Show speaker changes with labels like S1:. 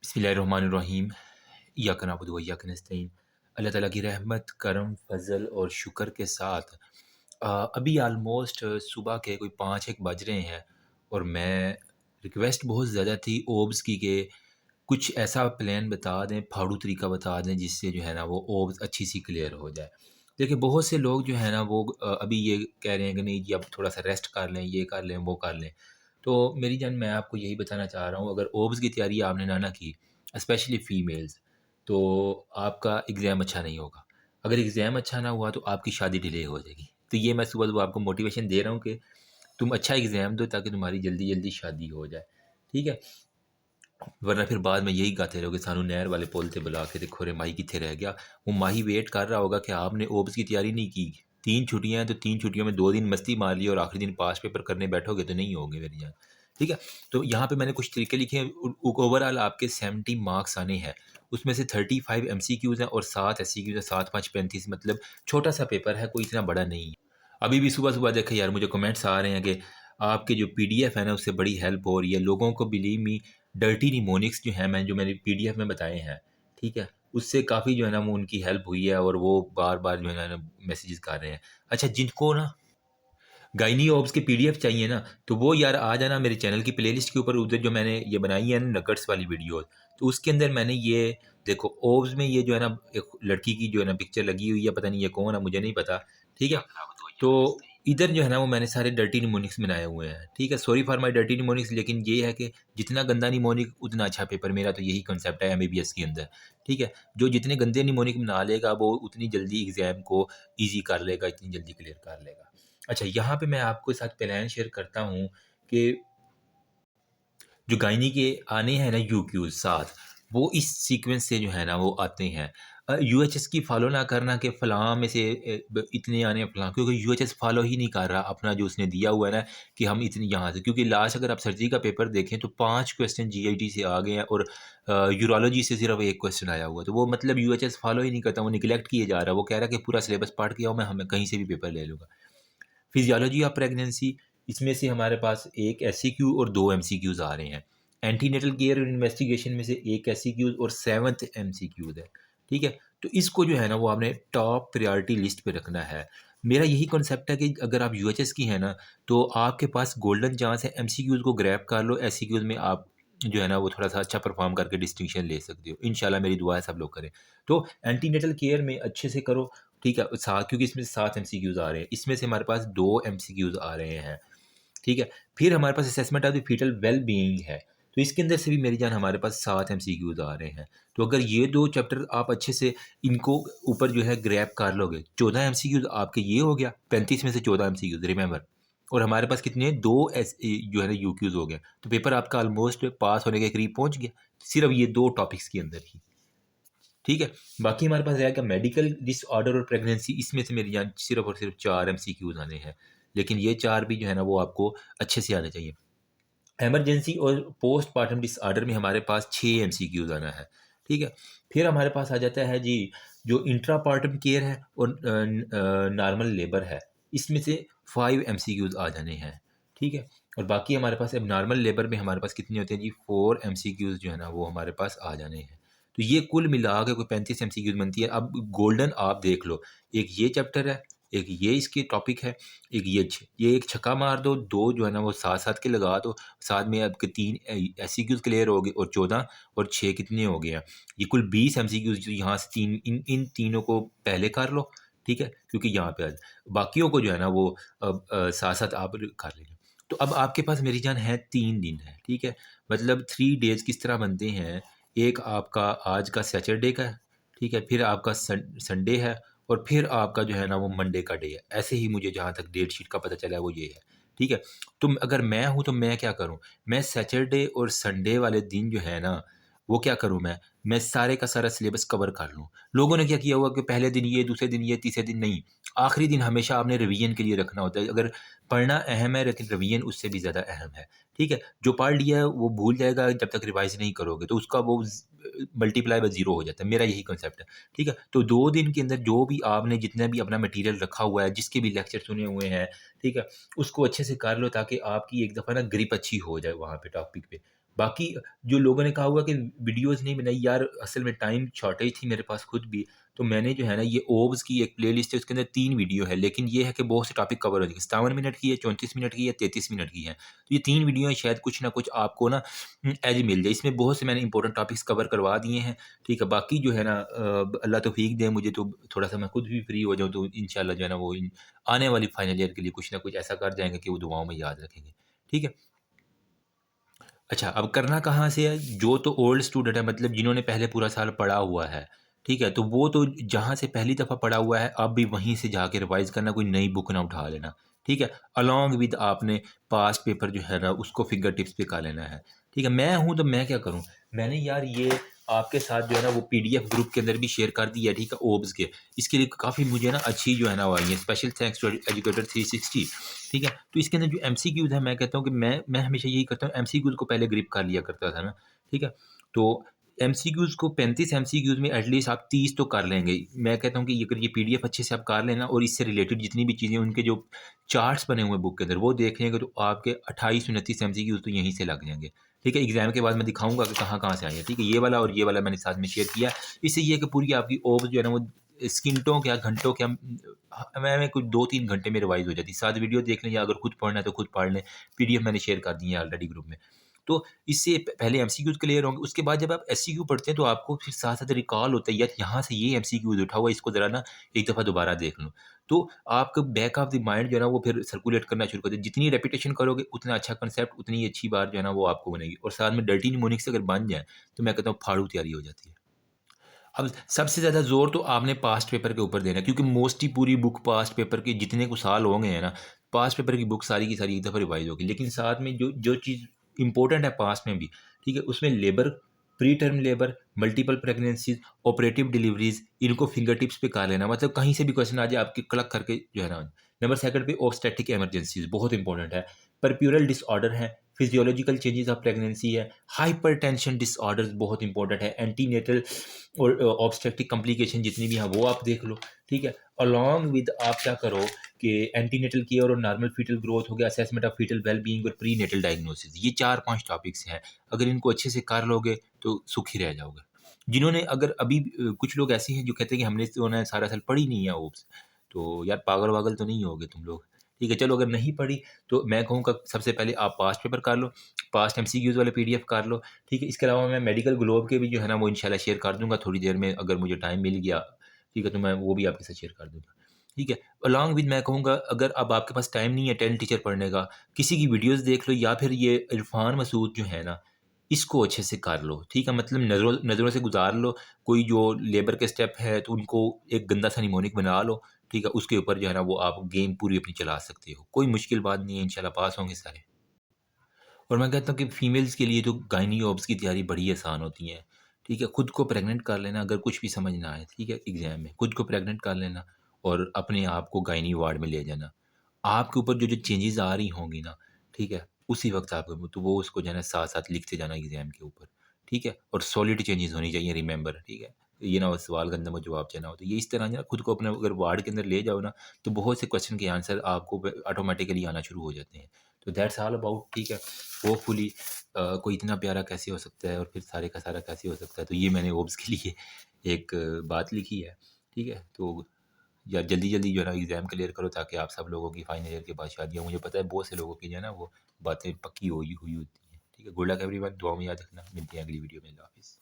S1: बिस्मिल्लाहिर्रहमानिर्रहीम। इय्याका नअबुदु व इय्याका नस्तईन। अल्लाह ताला की रहमत, करम, फ़ज़ल और शुक्र के साथ अभी ऑलमोस्ट सुबह के कोई 5-1 बज रहे हैं और मैं रिक्वेस्ट बहुत ज़्यादा थी ओब्स की कि कुछ ऐसा प्लान बता दें, फाड़ू तरीका बता दें जिससे जो है ना वो ओब्स अच्छी सी क्लियर हो जाए। देखिए बहुत से लोग जो है ना वो अभी ये कह रहे हैं कि नहीं जी अब थोड़ा सा रेस्ट कर लें, ये कर लें, वो कर लें। तो मेरी जान मैं आपको यही बताना चाह रहा हूँ अगर ओब्स की तैयारी आपने ना की स्पेशली फ़ीमेल्स तो आपका एग्ज़ाम अच्छा नहीं होगा। अगर एग्ज़ाम अच्छा ना हुआ तो आपकी शादी डिले हो जाएगी। तो ये मैं सुबह-सुबह आपको मोटिवेशन दे रहा हूँ कि तुम अच्छा एग्ज़ाम दो ताकि तुम्हारी जल्दी-जल्दी शादी हो जाए। ठीक है? वरना फिर बाद में यही गाते रहोगे सानू नहर वाले पुल ते बुला के देखो रे माही कित्थे रह गया। वो माही वेट कर रहा होगा कि आपने ओब्स की तैयारी नहीं की। 3 छुट्टियाँ हैं तो 3 छुट्टियों में 2 दिन मस्ती मार ली और आखिरी दिन पास पेपर करने बैठोगे तो नहीं होगे मेरी जान। ठीक है? तो यहाँ पे मैंने कुछ तरीके लिखे हैं ओवरऑल आपके 70 मार्क्स आने हैं। उसमें से 35 एमसीक्यूज़ हैं और 7 एससीक्यूज़ हैं, 7 5 35 मतलब छोटा-सा पेपर है, कोई इतना बड़ा नहीं है। अभी भी सुबह-सुबह देखे यार मुझे कमेंट्स आ रहे हैं कि आपके जो पीडीएफ है ना उससे बड़ी हेल्प हो रही है। लोगों को बिलीव मी डर्टी निमोनिक्स जो हैं जो मैंने पीडीएफ में बताए हैं, ठीक है? उससे काफ़ी जो है ना वो उनकी हेल्प हुई है और वो बार-बार जो है ना मैसेजेस कर रहे हैं। अच्छा जिनको ना गायनी ओब्स की पीडीएफ चाहिए ना, तो वो यार आ जाना मेरे चैनल की प्लेलिस्ट के ऊपर उधर जो मैंने ये बनाई है ना नगट्स वाली वीडियोज़, तो उसके अंदर मैंने ये देखो ओब्स में ये जो है ना एक लड़की की जो है ना पिक्चर लगी हुई है, पता नहीं ये कौन है मुझे नहीं पता, ठीक है? तो इधर जो है ना वो मैंने सारे डर्टी निमोनिक्स बनाए हुए हैं, ठीक है? Sorry for my dirty mnemonics लेकिन ये है कि जितना गंदा निमोनिक उतना अच्छा पेपर मेरा तो यही कॉन्सेप्ट है एमबीबीएस के अंदर, ठीक है? जो जितने गंदे निमोनिक बना लेगा वो उतनी जल्दी एग्ज़ाम को ईज़ी कर लेगा, इतनी जल्दी क्लियर कर लेगा। अच्छा यहाँ पे मैं आपके साथ प्लान शेयर करता हूँ कि जो गायनी के आने हैं ना यूक्यूज़ 7 वो इस सीक्वेंस से जो है ना वो आते हैं। यूएचएस की फ़ॉलो ना करना कि फ़लाँ में से इतने आने हैं फ़लाँ क्योंकि यूएचएस फ़ॉलो ही नहीं कर रहा अपना जो उसने दिया हुआ है ना कि हम इतने यहाँ से क्योंकि लास्ट अगर आप सर्जरी का पेपर देखें तो 5 क्वेश्चन जीआईटी से आ गए हैं और यूरोलॉजी से सिर्फ 1 क्वेश्चन आया हुआ है। तो वो मतलब यूएचएस फ़ॉलो ही नहीं करता, वो निग्लेक्ट किए जा रहा है। वो कह रहा है कि पूरा सिलेबस पढ़ के आओ मैं हमें कहीं से भी पेपर ले लूँगा। फिजियोलॉजी ऑफ प्रेगनेंसी इसमें से हमारे पास एक एससीक्यू और 2 एमसीक्यूज़ आ रहे हैं। एंटीनेटल केयर और इन्वेस्टिगेशन में से एक एससीक्यूज़ और 7th एमसीक्यूज़ है, ठीक है? तो इसको जो है ना वो आपने टॉप प्रायोरिटी लिस्ट पे रखना है। मेरा यही कॉन्सेप्ट है कि अगर आप यूएचएस की हैं ना, तो आपके पास गोल्डन चांस है एमसीक्यूज़ को ग्रैब कर लो, एससीक्यूज़ में आप जो है ना वो थोड़ा-सा अच्छा परफ़ॉर्म करके डिस्टिंक्शन ले सकते हो। इंशाल्लाह मेरी दुआ है सब लोग करें। तो एंटीनेटल केयर में अच्छे से करो, ठीक है? 7 क्योंकि इसमें 7 एमसीक्यूज़ आ रहे हैं। इसमें से हमारे पास 2 एमसीक्यूज़ आ रहे हैं, ठीक है? फिर हमारे पास assessment of the fetal well being है। तो इसके अंदर से भी मेरी जान हमारे पास 7 एमसीक्यूज़ आ रहे हैं। तो अगर ये 2 चैप्टर आप अच्छे से इनको ऊपर जो है ग्रैब कर लोगे, 14 एमसीक्यूज़ आपके ये हो गया, 35 में से 14 एमसीक्यूज़ रिमेंबर और हमारे पास कितने 2 जो है ना यूक्यूज़ हो गए। तो पेपर आपका ऑलमोस्ट पास होने के करीब पहुँच गया, सिर्फ़ ये 2 टॉपिक्स के अंदर ही। ठीक है? बाकी हमारे पास रहेगा मेडिकल डिसऑर्डर और प्रेगनेंसी इसमें से मेरी जान सिर्फ़ और सिर्फ़ 4 एमसीक्यूज़ आने हैं। लेकिन ये 4 भी जो है ना वो आपको अच्छे से आने चाहिए। इमरजेंसी और पोस्टपार्टम डिसऑर्डर में हमारे पास 6 एमसीक्यूज़ आना है। ठीक है? फिर हमारे पास आ जाता है जी जो इंट्रापार्टम केयर है और नॉर्मल लेबर है। इसमें से 5 एमसीक्यूज़ आ जाने हैं। ठीक है? और बाकी हमारे पास एबनॉर्मल लेबर में हमारे पास कितने होते हैं जी 4 एमसीक्यूज़ जो है ना वो हमारे पास आ जाने हैं। तो ये कुल मिला के कोई 35 एमसीक्यूज़ बनती है। अब गोल्डन आप देख लो, एक ये चैप्टर है, एक ये इसकी टॉपिक है, एक ये एक छक्का मार दो, 2 जो है ना वो साथ-साथ के लगा दो, साथ में आपके 3 एमसीक्यूज़ क्लियर हो गए और 14 और 6 कितने हो गए हैं? ये कुल 20 एमसीक्यूज़ जो यहाँ से 3 इन तीनों को पहले कर लो, ठीक है? क्योंकि यहाँ पे बाकियों को जो है ना वो साथ-साथ आप कर लेंगे। तो अब आपके पास मेरी जान है 3 दिन है, ठीक है? मतलब 3 डेज़ किस तरह बनते हैं, एक आपका आज का सैटरडे का है, ठीक है? फिर आपका संडे है और फिर आपका जो है ना वो मंडे का डे है। ऐसे ही मुझे जहाँ तक डेट शीट का पता चला है वो ये है, ठीक है? तो अगर मैं हूँ तो मैं क्या करूँ? मैं सैटरडे और संडे वाले दिन जो है ना, वो क्या करूँ मैं सारे का सारा सिलेबस कवर कर लूँ। लोगों ने क्या किया हुआ कि पहले दिन ये, दूसरे दिन ये, तीसरे दिन नहीं। आखिरी दिन हमेशा आपने रिवीजन के लिए रखना होता है। अगर पढ़ना अहम है लेकिन रिवीजन उससे भी ज़्यादा अहम है, ठीक है? जो पढ़ लिया है वो भूल जाएगा जब तक रिवाइज़ नहीं करोगे, तो उसका वो मल्टीप्लाई बाय ज़ीरो हो जाता है। मेरा यही कांसेप्ट है, ठीक है? तो 2 दिन के अंदर जो भी आपने जितना भी अपना मटेरियल रखा हुआ है, जिसके भी लेक्चर सुने हुए हैं, ठीक है? उसको अच्छे से कर लो ताकि आपकी एक दफ़ा ना ग्रिप अच्छी हो जाए वहाँ पे टॉपिक पे। बाकी जो लोगों ने कहा होगा कि वीडियोज़ नहीं बनाई, यार असल में टाइम शॉर्टेज थी मेरे पास खुद भी, तो मैंने जो है ना ये ओब्स की एक प्लेलिस्ट है, उसके अंदर 3 वीडियो है, लेकिन ये है कि बहुत से टॉपिक कवर हो जाएँगे। 57 मिनट की है, 34 मिनट की है, 33 मिनट की है। तो ये 3 वीडियो हैं, शायद कुछ ना कुछ आपको ना एज मिल जाए। इसमें बहुत से मैंने इंपॉर्टेंट टॉपिक्स कवर करवा दिए हैं, ठीक है? बाकी जो है ना अल्लाह तौफ़ीक दे मुझे, तो थोड़ा-सा मैं खुद भी फ्री हो जाऊँ, तो इंशाल्लाह जो है ना वो आने वाली फाइनल ईयर के लिए कुछ ना कुछ ऐसा कर जाएँगे कि वो दुआओं में याद रखेंगे। ठीक है? अच्छा, अब करना कहाँ से है? जो तो ओल्ड स्टूडेंट है, मतलब जिन्होंने पहले पूरा साल पढ़ा हुआ है, ठीक है? तो वो तो जहाँ से पहली दफ़ा पढ़ा हुआ है, अब भी वहीं से जाके रिवाइज़ करना, कोई नई बुक ना उठा लेना, ठीक है? अलोंग विद आपने पास्ट पेपर जो है ना, उसको फिंगर टिप्स पे कर लेना है, ठीक है? मैं हूँ तो मैं क्या करूँ? मैंने यार ये आपके साथ जो है ना वो पीडीएफ ग्रुप के अंदर भी शेयर कर दिया है, ठीक है? ओब्स के। इसके लिए काफ़ी मुझे ना अच्छी जो है ना वो आई है, स्पेशल थैंक्स टू एजुकेटर 360, ठीक है? तो इसके अंदर जो एमसीक्यूज़ है, मैं कहता हूँ कि मैं हमेशा यही करता हूँ, एमसीक्यूज़ को पहले ग्रिप कर लिया करता था ना, ठीक है? तो एमसीक्यूज़ को 35 एमसीक्यूज़ में एटलीस्ट आप 30 तो कर लेंगे। मैं कहता हूँ कि अगर ये पीडीएफ अच्छे से आप कर लें ना, और इससे रिलेटेड जितनी भी चीज़ें, उनके जो चार्ट्स बने हुए हैं बुक के अंदर, वो देख लेंगे, तो आपके 28-29 एमसीक्यूज़ तो यहीं से लग जाएँगे, ठीक है? एग्ज़ाम के बाद मैं दिखाऊँगा कि कहाँ-कहाँ से आए हैं, ठीक है? ये वाला और ये वाला मैंने साथ में शेयर किया। इससे ये है कि पूरी आपकी ओब्स जो है ना वो स्किंटों क्या, घंटों क्या, मैं कुछ 2-3 घंटे में रिवाइज़ हो जाती है। साथ वीडियो देख लें, या अगर खुद पढ़ना है तो खुद पढ़ लें। पीडीएफ मैंने शेयर कर दी है ऑलरेडी ग्रुप में। तो इससे पहले एमसीक्यूज़ क्लियर होंगे, उसके बाद जब आप एससीक्यू पढ़ते हैं तो आपको फिर साथ-साथ रिकॉल होता है, यार यहाँ से ये एमसीक्यूज़ उठा हुआ है, इसको ज़रा ना एक दफ़ा दोबारा देख लूँ। तो आपका बैक ऑफ द माइंड जो है ना वो फिर सर्कुलेट करना शुरू कर दें। जितनी रेपिटेशन करोगे उतना अच्छा कांसेप्ट, उतनी अच्छी बात जो है ना वो आपको बनेगी, और साथ में डर्टी निमोनिक्स अगर बन जाए, तो मैं कहता हूँ फाड़ू तैयारी हो जाती है। अब सबसे ज़्यादा ज़ोर तो आपने पास्ट पेपर के ऊपर देना है, क्योंकि मोस्टली पूरी बुक पास्ट पेपर के जितने को साल हो गए हैं ना, पास्ट पेपर की बुक सारी की सारी एक दफ़ा रिवाइज़ होगी। लेकिन साथ में जो जो चीज़ इम्पोर्टेंट है पास्ट में भी, ठीक है? उसमें labour, preterm labour, multiple pregnancies, operative deliveries, इनको फिंगर टिप्स पे कर लेना। मतलब कहीं से भी क्वेश्चन आ जाए, आपके क्लक करके जो है ना। नंबर सेकंड पे ऑब्स्टेट्रिक इमरजेंसीज़ बहुत इंपॉर्टेंट है। परप्यूरल डिसऑर्डर है, फिजियोलॉजिकल चेंजेज़ ऑफ प्रेगनेंसी है, हाइपरटेंशन डिसऑर्डर्स बहुत इंपॉर्टेंट है, एंटीनेटल और ऑब्स्टेट्रिक कॉम्प्लिकेशन जितनी भी हैं वो आप देख लो, ठीक है? अलोंग विद आप क्या करो कि एंटीनेटल केयर और नॉर्मल फीटल ग्रोथ हो गया, असेसमेंट ऑफ फीटल वेल-बीइंग और प्रीनेटल डायग्नोसिस, ये 4-5 टॉपिक्स हैं। अगर इनको अच्छे से कर लोगे तो सुखी रह जाओगे। जिन्होंने अगर अभी कुछ लोग ऐसे हैं जो कहते हैं कि हमने तो ना सारा साल पढ़ी नहीं है ओप्स, तो यार पागल-वागल तो नहीं होगे तुम लोग, ठीक है? चलो अगर नहीं पढ़ी तो मैं कहूँगा सबसे पहले आप पास्ट पेपर कर लो, पास्ट एमसीक्यूज़ वाले पीडीएफ कर लो, ठीक है? इसके अलावा मैं मेडिकल ग्लोब के भी जो है ना वो इंशाल्लाह शेयर कर दूँगा थोड़ी देर में, अगर मुझे टाइम मिल गया, ठीक है? तो मैं वो भी आपके साथ शेयर कर दूँगा, ठीक है? अलॉन्ग विद मैं कहूँगा अगर अब आपके पास टाइम नहीं है 10 टीचर पढ़ने का, किसी की वीडियोज़ देख लो, या फिर ये इरफ़ान मसूद जो है ना, इसको अच्छे से कर लो, ठीक है? मतलब नज़रों नज़रों से गुज़ार लो, कोई जो लेबर के स्टेप है तो उनको एक गंदा सा निमोनिक बना लो, ठीक है? उसके ऊपर जो है ना वो आप गेम पूरी अपनी चला सकते हो। कोई मुश्किल बात नहीं है, इंशाल्लाह पास होंगे सारे। और मैं कहता हूँ कि फीमेल्स के लिए तो गायनी ऑब्स की तैयारी बड़ी आसान होती है, ठीक है? खुद को प्रेग्नेंट कर लेना, अगर कुछ भी समझ ना आए, ठीक है? एग्ज़ाम में खुद को प्रेग्नेंट कर लेना और अपने आप को गायनी वार्ड में ले जाना। आपके ऊपर जो-जो चेंजेज़ आ रही होंगी ना, ठीक है? उसी वक़्त आप तो वो उसको जो है ना साथ-साथ लिखते जाना एग्ज़ाम के ऊपर, ठीक है? और सॉलिड चेंजेज़ होनी चाहिए, रिमेंबर, ठीक है? ये ना हो सवाल गंदा में जवाब देना हो। तो ये इस तरह ना खुद को अपने अगर वार्ड के अंदर ले जाओ ना, तो बहुत से क्वेश्चन के आंसर आपको ऑटोमैटिकली आना शुरू हो जाते हैं। तो दैट्स ऑल अबाउट, ठीक है? होपफुली कोई इतना प्यारा कैसे हो सकता है और फिर सारे का सारा कैसे हो सकता है? तो ये मैंने ओब्स के लिए एक बात लिखी है, ठीक है? तो या जल्दी-जल्दी जो है ना एग्ज़ाम क्लियर करो, ताकि आप सब लोगों की फाइनल ईयर के बाद शादियाँ, मुझे पता है बहुत से लोगों की जो है ना वो बातें पक्की हुई हुई होती हैं। ठीक है? गुड लक एवरीवन, दुआ में याद रखना। मिलते हैं अगली वीडियो में। अल्लाह हाफ़िज़।